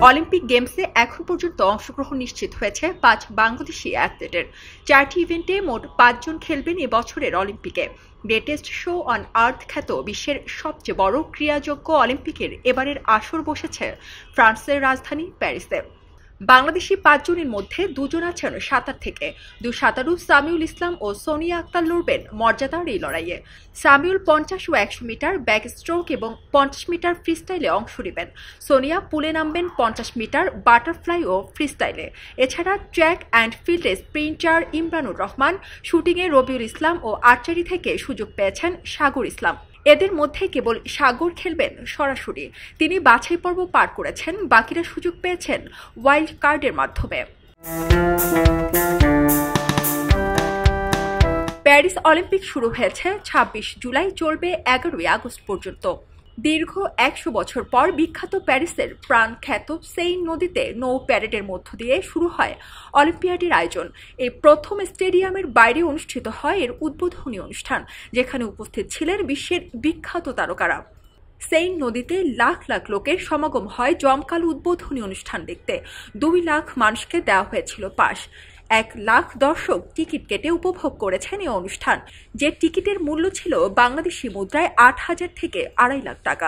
Olympic গেমসে এখন পর্যন্ত অংশগ্রহণ নিশ্চিত হয়েছে 5 বাংলাদেশি অ্যাথলেটের। 4টি ইভেন্টে মোট 5 জন খেলবেন এবছরের অলিম্পিকে। গ্রেটেস্ট শো অন আর্থ খ্যাত বিশ্বের সবচেয়ে বড় ক্রীড়াযোগ্য অলিম্পিকের এবারের আসর বসেছে ফ্রান্সের রাজধানী প্যারিসে। বাংলাদেশি 5 জনের মধ্যে 2 জন আছেন সাঁতার থেকে। 2 সাঁতারু সামিউল ইসলাম ও সোনিয়া আক্তার লড়বেন মর্যাদার এই লড়াইয়ে। সামিউল 50 ও 100 মিটার ব্যাক স্ট্রোক এবং 50 মিটার ফ্রিস্টাইলে অংশ নেবেন। সোনিয়া পুলে নামবেন 50 মিটার বাটারফ্লাই ও ফ্রিস্টাইলে। এছাড়া ট্র্যাক অ্যান্ড ফিল্ডে স্প্রিন্টার ইমরানুর রহমান, শুটিংয়ে রবিউল ইসলাম ও আর্চারি থেকে সুযোগ পেয়েছেন সাগর ইসলাম। এদের মধ্যে কেবল সাগর খেলবেন সরাসরি। তিনি বাছাই পর্ব পার করেছেন, বাকিরা সুযোগ পেয়েছেন ওয়াইল্ড কার্ডের মাধ্যমে। প্যারিস অলিম্পিক শুরু হয়েছে 26 জুলাই, চলবে 11 আগস্ট পর্যন্ত। দীর্ঘ 100 বছর পর বিখ্যাত প্যারিসের প্রাণখ্যাত সেইন নদীতে নৌ প্যারেডের মধ্য দিয়ে শুরু হয় অলিম্পিয়াডের আয়োজন। এই প্রথম স্টেডিয়ামের বাইরে অনুষ্ঠিত হয় এর উদ্বোধনী অনুষ্ঠান, যেখানে উপস্থিত ছিলেন বিশ্বের বিখ্যাত তারকারা। সেইন নদীতে লাখ লাখ লোকের সমাগম হয় জমকালো উদ্বোধনী অনুষ্ঠান দেখতে। 2 লাখ মানুষকে দেওয়া হয়েছিল পাস। 1 লাখ দর্শক টিকিট কেটে উপভোগ করেছেন এই অনুষ্ঠান, যে টিকিটের মূল্য ছিল বাংলাদেশি মুদ্রায় 8,000 থেকে 2.5 লাখ টাকা।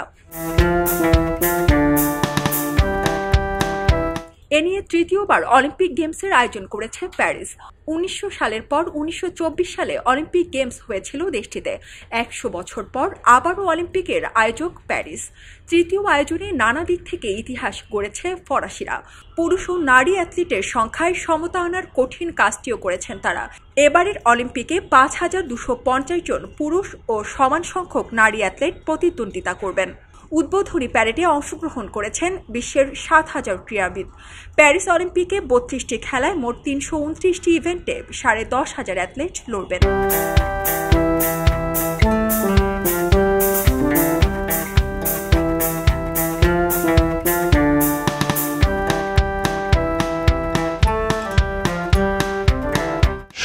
এ নিয়ে তৃতীয়বার অলিম্পিক গেমসের আয়োজন করেছে প্যারিস। 1900 সালের পর 1924 সালে অলিম্পিক গেমস হয়েছিল দেশটিতে। 100 বছর পর আবারও অলিম্পিকের আয়োজক প্যারিস। তৃতীয় আয়োজনে নানা দিক থেকে ইতিহাস গড়েছে ফরাসিরা। পুরুষ ও নারী অ্যাথলিটের সংখ্যায় সমতা আনার কঠিন কাজটিও করেছেন তারা। এবারের অলিম্পিকে 5250 জন পুরুষ ও সমান সংখ্যক নারী অ্যাথলেট প্রতিদ্বন্দ্বিতা করবেন। উদ্বোধনী প্যারেডে অংশগ্রহণ করেছেন বিশ্বের 7000 ক্রীড়াবিদ। প্যারিস অলিম্পিকে 32টি খেলায় মোট 329টি ইভেন্টে 10,500 অ্যাথলেট লড়বেন।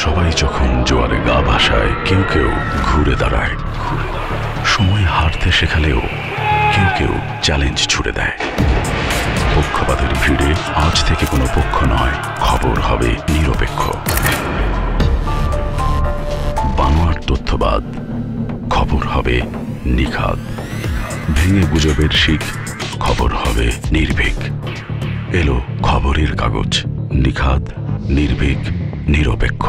সবাই যখন জোয়ারে গা ভাসায়, কেউ কেউ ঘুরে দাঁড়ায়। সময় হারতে শেখালেও কেউ কেউ চ্যালেঞ্জ ছুড়ে দেয়। পক্ষপাতের ভিড়ে আজ থেকে কোনো পক্ষ নয়, খবর হবে নিরপেক্ষ। বানোয়ার তথ্যবাদ, খবর হবে নিখাদ। ভেঙে গুজবের শিখ, খবর হবে নির্ভীক। এলো খবরের কাগজ, নিখাদ, নির্ভীক, নিরপেক্ষ।